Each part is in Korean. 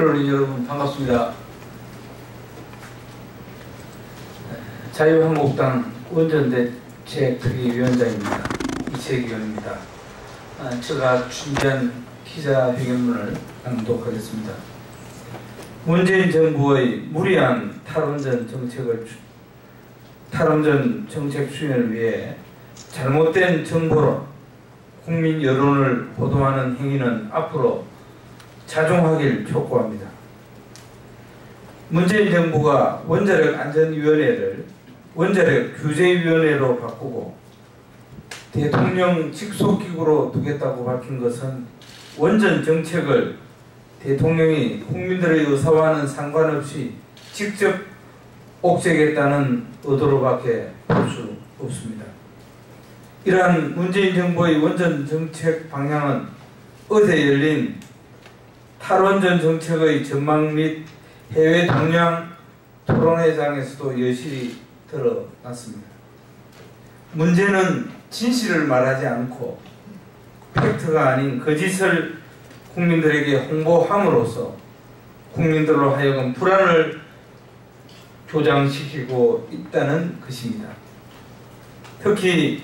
특별어린 여러분 반갑습니다. 자유한국당 원전대책특위위원장입니다. 이채기원입니다. 제가 준비한 기자회견문을 낭독하겠습니다. 문재인 정부의 무리한 탈원전 정책 추진을 위해 잘못된 정보로 국민 여론을 보도하는 행위는 앞으로 자중하길 촉구합니다. 문재인 정부가 원자력안전위원회를 원자력규제위원회로 바꾸고 대통령 직속기구로 두겠다고 밝힌 것은 원전 정책을 대통령이 국민들의 의사와는 상관없이 직접 옥죄겠다는 의도로밖에 볼 수 없습니다. 이러한 문재인 정부의 원전 정책 방향은 어제 열린 탈원전 정책의 전망 및 해외 동향 토론회장에서도 여실히 드러났습니다. 문제는 진실을 말하지 않고 팩트가 아닌 거짓을 국민들에게 홍보함으로써 국민들로 하여금 불안을 조장시키고 있다는 것입니다. 특히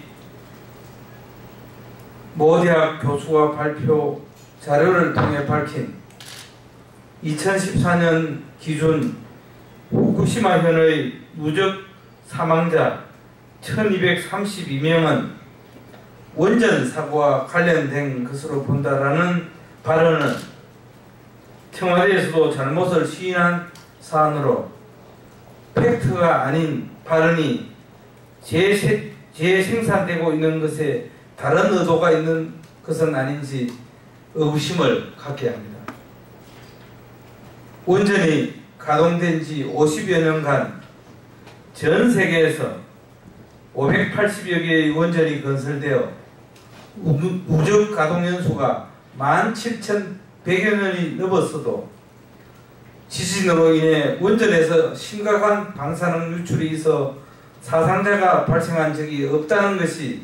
모 대학 교수가 발표 자료를 통해 밝힌 2014년 기준 후쿠시마현의 누적 사망자 1232명은 원전 사고와 관련된 것으로 본다라는 발언은 청와대에서도 잘못을 시인한 사안으로 팩트가 아닌 발언이 재생산되고 있는 것에 다른 의도가 있는 것은 아닌지 의구심을 갖게 합니다. 원전이 가동된 지 50여 년간 전 세계에서 580여 개의 원전이 건설되어 누적 가동 연수가 17,100여 년이 넘었어도 지진으로 인해 원전에서 심각한 방사능 유출이 있어 사상자가 발생한 적이 없다는 것이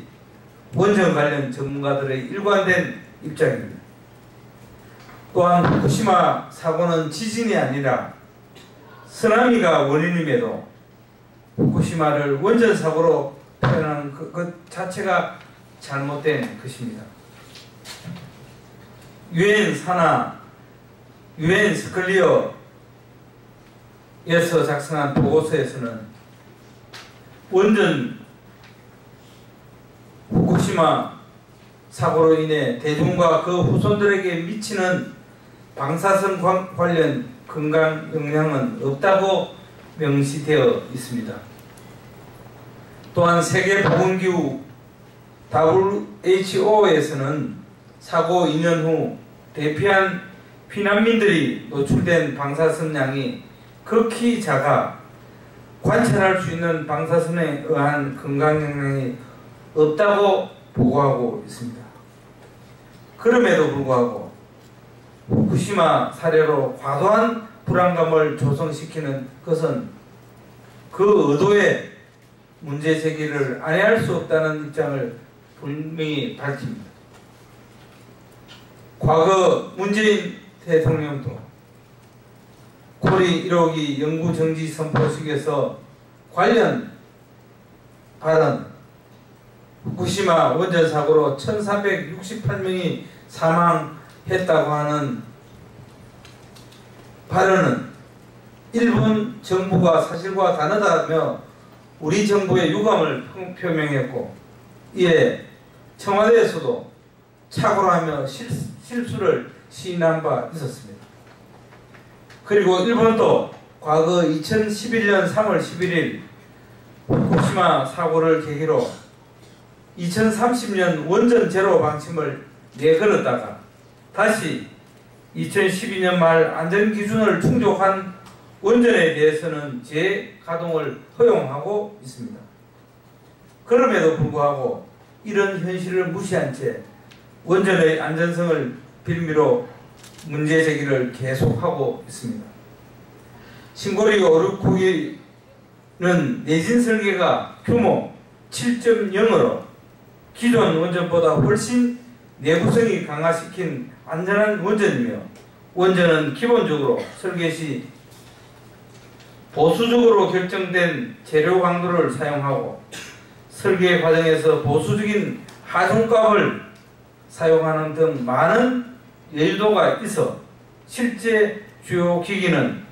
원전 관련 전문가들의 일관된 입장입니다. 또한 후쿠시마 사고는 지진이 아니라 쓰나미가 원인임에도 후쿠시마를 원전 사고로 표현하는 것 자체가 잘못된 것입니다. 유엔 스클리어에서 작성한 보고서에서는 원전 후쿠시마 사고로 인해 대중과 그 후손들에게 미치는 방사선 관련 건강 영향은 없다고 명시되어 있습니다. 또한 세계보건기구 WHO에서는 사고 2년 후 대피한 피난민들이 노출된 방사선 양이 극히 작아 관찰할 수 있는 방사선에 의한 건강 영향이 없다고 보고하고 있습니다. 그럼에도 불구하고 후쿠시마 사례로 과도한 불안감을 조성시키는 것은 그 의도에 문제 제기를 안해할 수 없다는 입장을 분명히 밝힙니다. 과거 문재인 대통령도 코리 1호기 영구정지 선포식에서 관련 발언 후쿠시마 원전 사고로 1368명이 사망했다고 하는 발언은 일본 정부가 사실과 다르다며 우리 정부의 유감을 표명했고, 이에 청와대에서도 착오하며 실수를 시인한 바 있었습니다. 그리고 일본도 과거 2011년 3월 11일 후쿠시마 사고를 계기로 2030년 원전 제로 방침을 내걸었다가 다시 2012년 말 안전기준을 충족한 원전에 대해서는 재가동을 허용하고 있습니다. 그럼에도 불구하고 이런 현실을 무시한 채 원전의 안전성을 빌미로 문제 제기를 계속하고 있습니다. 신고리 569기는 내진 설계가 규모 7.0으로 기존 원전보다 훨씬 내구성이 강화시킨 안전한 원전이며 원전은 기본적으로 설계 시 보수적으로 결정된 재료 강도를 사용하고 설계 과정에서 보수적인 하중값을 사용하는 등 많은 여유도가 있어 실제 주요 기기는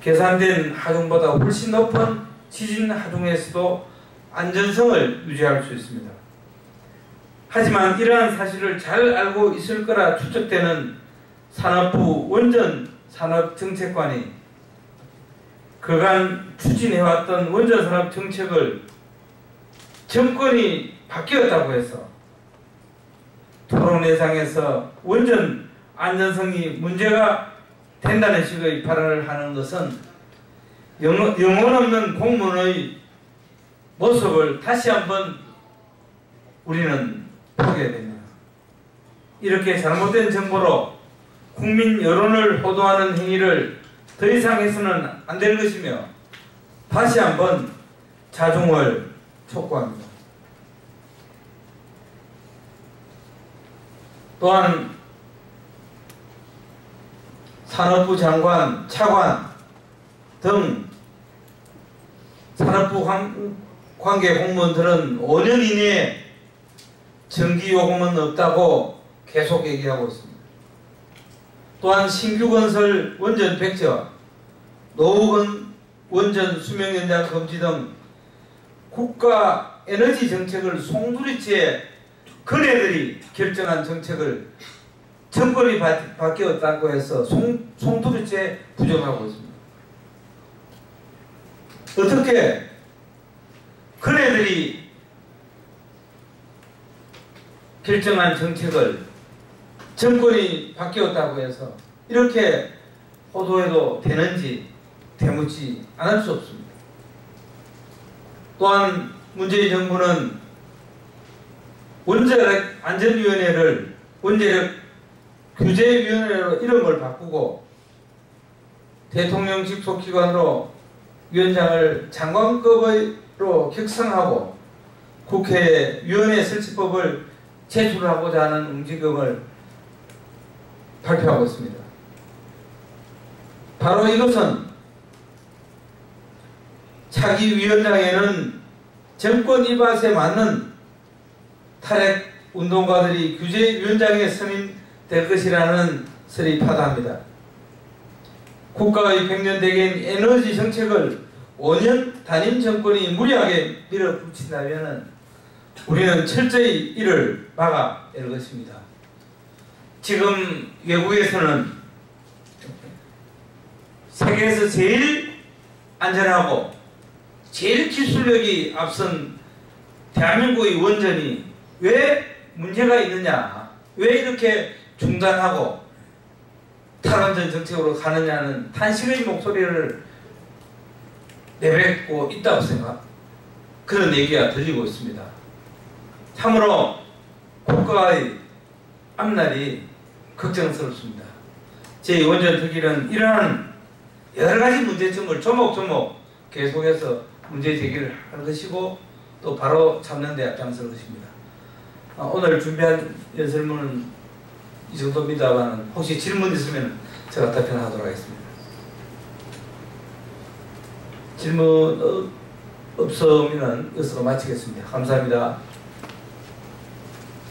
계산된 하중보다 훨씬 높은 지진 하중에서도 안전성을 유지할 수 있습니다. 하지만 이러한 사실을 잘 알고 있을 거라 추측되는 산업부 원전 산업정책관이 그간 추진해왔던 원전 산업 정책을 정권이 바뀌었다고 해서 토론회장에서 원전 안전성이 문제가 된다는 식의 발언을 하는 것은 영혼 없는 공무원의 모습을 다시 한번 우리는 보게 됩니다. 이렇게 잘못된 정보로 국민 여론을 호도하는 행위를 더 이상 해서는 안 될 것이며 다시 한번 자중을 촉구합니다. 또한 산업부 장관, 차관 등 산업부 관계 공무원들은 5년 이내에 전기요금은 없다고 계속 얘기하고 있습니다. 또한 신규 건설 원전 폐쇄와 노후 원전 수명 연장 금지 등 국가 에너지 정책을 송두리째 그네들이 결정한 정책을 정권이 바뀌었다고 해서 송두리째 부정하고 있습니다. 어떻게 그네들이 결정한 정책을 정권이 바뀌었다고 해서 이렇게 호도해도 되는지 되묻지 않을 수 없습니다. 또한 문재인 정부는 원자력 안전위원회를 원자력 규제위원회로 이름을 바꾸고 대통령 직속기관으로 위원장을 장관급으로 격상하고 국회에 위원회 설치법을 제출하고자 하는 움직임을 발표하고 있습니다. 바로 이것은 차기 위원장에는 정권 입맛에 맞는 탈핵 운동가들이 규제위원장에 선임될 것이라는 설이 파다합니다. 국가의 백년대계인 에너지 정책을 5년 단임 정권이 무리하게 밀어붙인다면 우리는 철저히 이를 막아낼 것입니다. 지금 외국에서는 세계에서 제일 안전하고 제일 기술력이 앞선 대한민국의 원전이 왜 문제가 있느냐, 왜 이렇게 중단하고 탈원전 정책으로 가느냐는 탄식의 목소리를 내뱉고 있다고 그런 얘기가 들리고 있습니다. 참으로 국가의 앞날이 걱정스럽습니다. 제2원전 특위는 이러한 여러가지 문제점을 조목조목 계속해서 문제 제기를 할 것이고 또 바로 잡는 데 앞장설 것입니다. 오늘 준비한 연설문은 이 정도입니다만 혹시 질문 있으면 제가 답변하도록 하겠습니다. 질문 없으면 이것으로 마치겠습니다. 감사합니다.